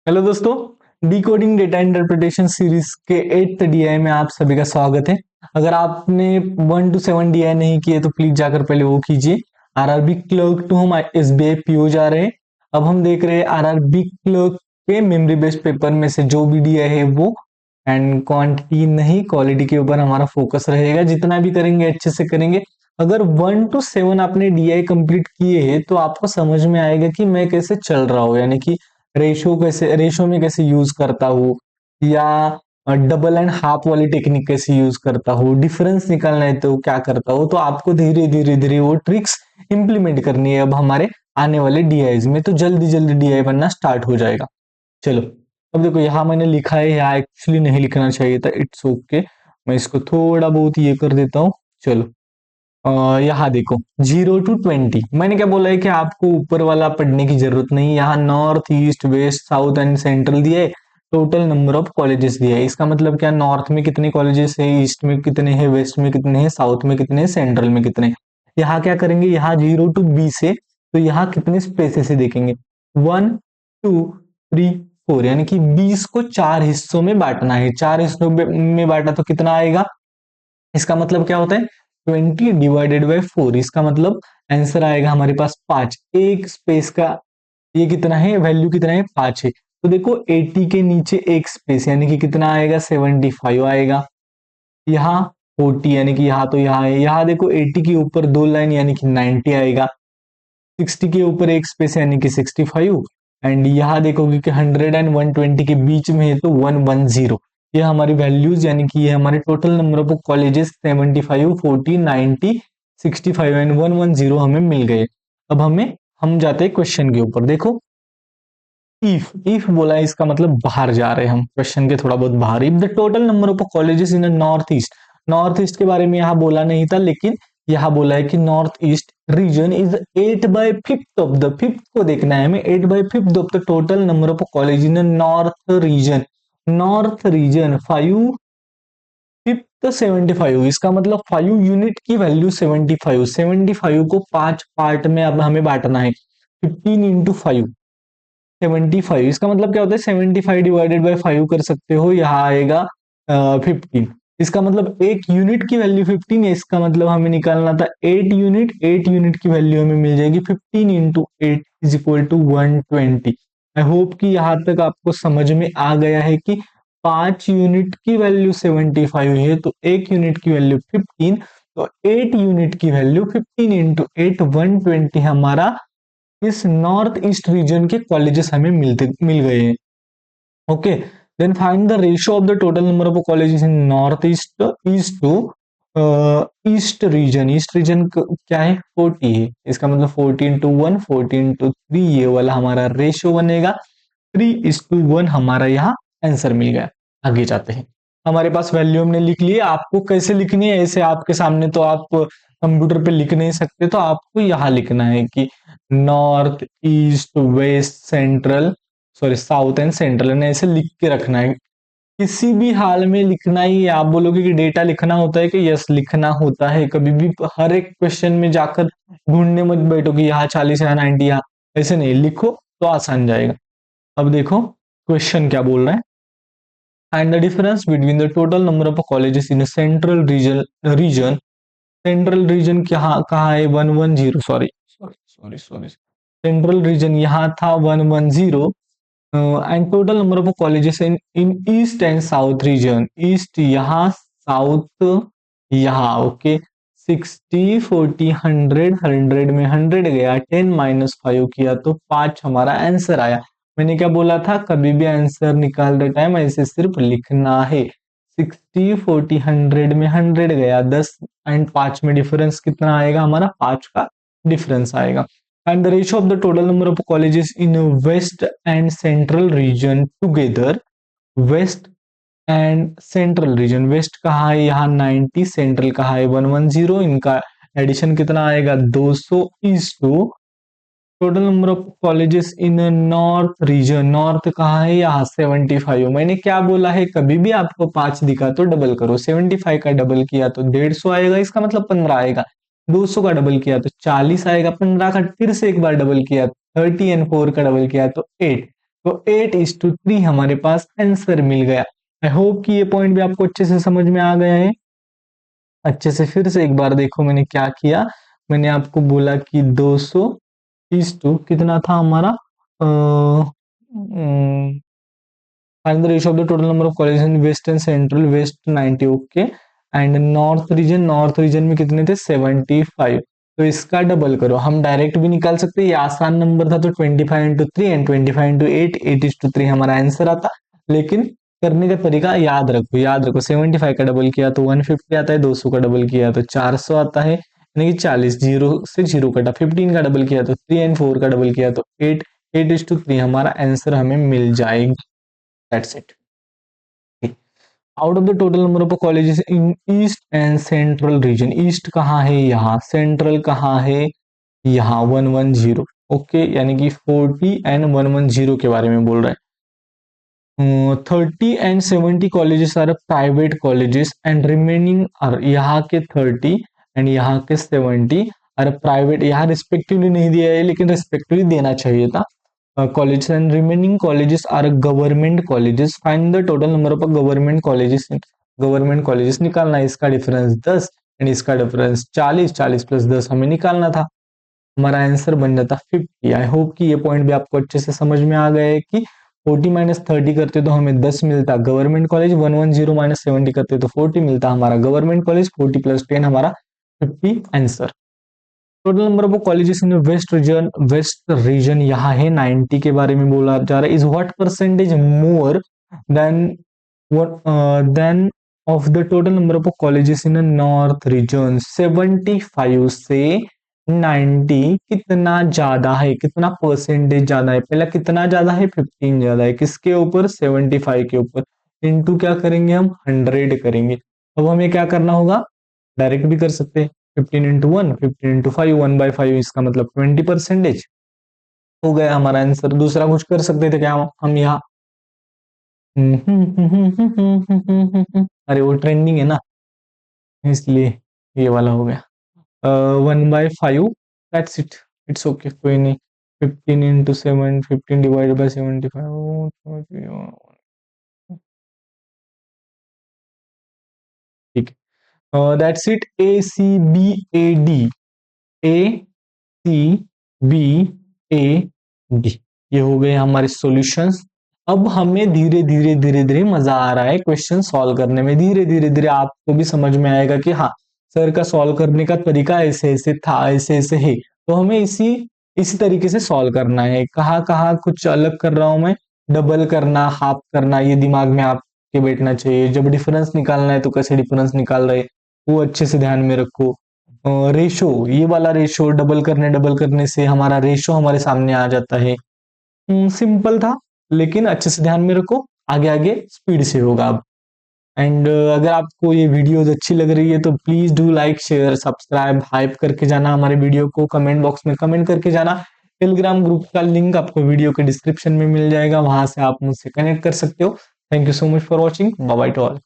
Hello दोस्तों, decoding data interpretation series के 8th DI में आप सभी का स्वागत है। अगर आपने 1 to 7 डीआई नहीं किए तो प्लीज जाकर पहले वो कीजिए। आरआरबी क्लर्क टू हम एसबीआई पीओ जा रहे हैं। अब हम देख रहे हैं आरआरबी क्लर्क के मेमोरी बेस्ड पेपर में से जो भी डीआई है वो, एंड क्वांटिटी नहीं क्वालिटी के ऊपर हमारा फोकस रहेगा। जितना भी करेंगे अच्छे से करेंगे। अगर 1 to 7 आपने डीआई कंप्लीट किए हैं तो आपको समझ में आएगा कि मैं कैसे चल रहा हूँ, यानी कि रेशो में कैसे यूज करता हूँ, या डबल एंड हाफ वाली टेक्निक कैसे यूज करता हूँ, डिफरेंस निकालना है तो क्या करता हूँ। तो आपको धीरे धीरे धीरे वो ट्रिक्स इंप्लीमेंट करनी है अब हमारे आने वाले डीआईज में, तो जल्दी जल्दी डीआई बनना स्टार्ट हो जाएगा। चलो, अब देखो यहाँ मैंने लिखा है, यहाँ एक्चुअली नहीं लिखना चाहिए था, इट्स ओके। मैं इसको थोड़ा बहुत ये कर देता हूँ। चलो, यहाँ देखो 0 to 20। मैंने क्या बोला है कि आपको ऊपर वाला पढ़ने की जरूरत नहीं। यहाँ north east west south and central दिया है, टोटल नंबर ऑफ कॉलेजेस दिया है। इसका मतलब क्या, नॉर्थ में कितने कॉलेजेस है, ईस्ट में कितने हैं, वेस्ट में कितने हैं, साउथ में कितने हैं, सेंट्रल में कितने हैं। यहाँ क्या करेंगे, यहाँ 0 to 20 से, तो यहाँ कितने स्पेसेस से देखेंगे, 1 2 3 4, यानी कि 20 को 4 हिस्सों में बांटना है। 4 हिस्सों में बांटा तो कितना आएगा, इसका मतलब क्या होता है 20 डिवाइडेड बाय 4। इसका मतलब आंसर आएगा हमारे पास 5। एक स्पेस का ये कितना है, वैल्यू कितना है, 5 है। तो देखो 80 के नीचे एक स्पेस, यानी कि कितना आएगा, 75 आएगा। यहाँ 40, यानी कि यहाँ तो यहाँ है। यहाँ देखो 80 के ऊपर 2 लाइन, यानी कि 90 आएगा। 60 के ऊपर एक स्पेस, यानी कि 65। एंड यहाँ देखोगे कि 100 एंड 120 के बीच में है तो 110। ये हमारी वैल्यूज, यानी कि ये हमारे total number of colleges 75 40 90 65 and 110 हमें मिल गए। अब हम जाते हैं क्वेश्चन के ऊपर। देखो, इफ बोला है, इसका मतलब बाहर जा रहे हैं हम, क्वेश्चन के थोड़ा बहुत बाहर। If the total number of colleges in north east के बारे में यहाँ बोला नहीं था, लेकिन यहाँ बोला है कि north east reason is 8/5 of the, fifth को देखना है हमें, 8/5 of the total number of college in north region. North region 5 fifth 75, इसका मतलब 5 यूनिट की वैल्यू 75। 75 को 5 पार्ट में अब हमें बांटना है, 15 इंटू 5 75। इसका मतलब क्या होता है, 75 डिवाइडेड बाय 5 कर सकते हो, यहाँ आएगा 15। इसका मतलब एक यूनिट की वैल्यू 15 है। इसका मतलब हमें निकालना था 8 यूनिट। 8 यूनिट की वैल्यू हमें मिल जाएगी 15 into 8 is equal to 120। I hope कि यहाँ तक आपको समझ में आ गया है कि 5 यूनिट की वैल्यू 75 है तो एक यूनिट की वैल्यू 15, तो 8 यूनिट की वैल्यू 15 इंटू 8 120 हमारा इस नॉर्थ ईस्ट रीजन के कॉलेजेस हमें मिल गए हैं। Okay, then find the ratio of the total number of colleges in north east east to east region. East region क्या है, 40 है। इसका मतलब 14:1 14:3, ये वाला हमारा रेशियो बनेगा। 3:1 हमारा यहाँ आंसर मिल गया। आगे जाते हैं, हमारे पास वैल्यू हमने लिख ली है। आपको कैसे लिखनी है, ऐसे आपके सामने तो आप कंप्यूटर पे लिख नहीं सकते, तो आपको यहाँ लिखना है कि north east west central, sorry south and central, ने ऐसे लिख के रखना है। किसी भी हाल में लिखना ही है। आप बोलोगे कि डेटा लिखना होता है कि यस लिखना होता है, कभी भी हर एक क्वेश्चन में जाकर ढूंढने मत बैठो कि यहाँ 40 या 90, यहाँ ऐसे नहीं, लिखो तो आसान जाएगा। अब देखो क्वेश्चन क्या बोल रहा है, and the difference between the total number of colleges in central region. Central region कहाँ है, 110, sorry sorry sorry sorry, central region यहाँ था 110। And total number of colleges in east and south region. East यहाँ, south यहाँ। Okay, 60 40 100, 100 में 100 गया, 10 - 5 किया तो 5 हमारा आंसर आया। मैंने क्या बोला था, कभी भी आंसर निकालते टाइम ऐसे सिर्फ लिखना है। 60 40 100 में 100 गया, 10 एंड 5 में डिफरेंस कितना आएगा हमारा, 5 का डिफरेंस आएगा। And the ratio of the total number of colleges in west and central region together। west and central region, west कहाँ है, यहाँ 90, सेंट्रल कहाँ है 110, इनका एडिशन कितना आएगा 200 is to total number of colleges in north region. North कहाँ है, यहाँ 75। मैंने क्या बोला है, कभी भी आपको 5 दिखा तो डबल करो। 75 का डबल किया तो 150 आएगा, इसका मतलब 15 आएगा। 200 का डबल किया तो 40 आएगा, 15 का फिर से एक बार डबल किया 30 एंड 4 का डबल किया तो 8। तो 8:3 हमारे पास आंसर मिल गया। आई होप कि ये पॉइंट भी आपको अच्छे से समझ में आ गया है। अच्छे से फिर से एक बार देखो मैंने क्या किया। मैंने आपको बोला कि 200 कितना था हमारा, find the ratio of the total number of colleges in west and central, west 90, okay, and north region में कितने थे 75। तो इसका डबल करो, हम डायरेक्ट भी निकाल सकते हैं, ये आसान नंबर था, तो 25 × 3 एंड 25 × 8, 8:3 हमारा आंसर आता। लेकिन करने का तरीका याद रखो 75 का डबल किया तो 150 आता है, 200 का डबल किया तो 400 आता है, यानी कि 40, जीरो से जीरो कटा, 15 का डबल किया तो 3 एंड 4 का डबल किया तो 8, 8:3 हमारा आंसर हमें मिल जाएगा। That's it. Out of the total number of colleges in east and central region, east कहाँ है यहाँ, सेंट्रल कहाँ है यहाँ, 110, ओके, यानी कि 40 एंड 110 के बारे में बोल रहा है। 30 and 70 colleges are private colleges and remaining are, यहाँ के 30 एंड यहाँ के 70 आर प्राइवेट, यहाँ रिस्पेक्टिवली नहीं दिया है लेकिन रिस्पेक्टिवली देना चाहिए था। Colleges and remaining colleges are government colleges, find the total number of government colleges. Government colleges निकालना है, इसका डिफरेंस 10 एंड इसका डिफरेंस 40, 40 + 10 हमें निकालना था, हमारा आंसर बन जाता 50। आई होप कि ये पॉइंट भी आपको अच्छे से समझ में आ गया है कि 40 - 30 करते तो हमें 10 मिलता गवर्नमेंट कॉलेज, 110 - 70 करते तो 40 मिलता हमारा गवर्नमेंट कॉलेज, 40 + 10 हमारा 50 answer. Total number of colleges in west region यहाँ है 90 के बारे में बोला जा रहा है। Is what percentage more than than of the total number of colleges in north region, 75 से 90 कितना ज्यादा है, कितना परसेंटेज ज्यादा है, पहला कितना ज्यादा है 15 ज्यादा है, किसके ऊपर 75 के ऊपर, इनटू क्या करेंगे हम 100 करेंगे। अब हमें क्या करना होगा, डायरेक्ट भी कर सकते हैं, 15 × 1, 15 × 5, 1/5, इसका मतलब 20% हो गया हमारा आंसर। दूसरा कुछ कर सकते थे क्या हम यहाँ, अरे वो ट्रेंडिंग है ना, इसलिए ये वाला हो गया 1/5, दैट्स इट, इट्स ओके, कोई नहीं। 15 × 7, 15 / 75, ठीक है, दैट्स इट। ACBAD, ACBAD, ये हो गए हमारे सॉल्यूशंस। अब हमें धीरे धीरे मजा आ रहा है क्वेश्चन सॉल्व करने में, धीरे धीरे आपको भी समझ में आएगा कि हाँ सर का सॉल्व करने का तरीका ऐसे ऐसे था, ऐसे ऐसे है, तो हमें इसी तरीके से सॉल्व करना है। कहाँ कहाँ कुछ अलग कर रहा हूं मैं, डबल करना, हाफ करना, ये दिमाग में आपके बैठना चाहिए। जब डिफरेंस निकालना है तो कैसे डिफरेंस निकाल रहे वो अच्छे से ध्यान में रखो। रेशो, ये वाला रेशो डबल करने से हमारा रेशो हमारे सामने आ जाता है। सिंपल था लेकिन अच्छे से ध्यान में रखो, आगे आगे स्पीड से होगा अब। एंड अगर आपको ये वीडियोस अच्छी लग रही है तो please do like share subscribe, hype करके जाना हमारे वीडियो को, कमेंट बॉक्स में कमेंट करके जाना। टेलीग्राम ग्रुप का लिंक आपको वीडियो के डिस्क्रिप्शन में मिल जाएगा, वहां से आप मुझसे कनेक्ट कर सकते हो। Thank you so much for watching, bye bye to all.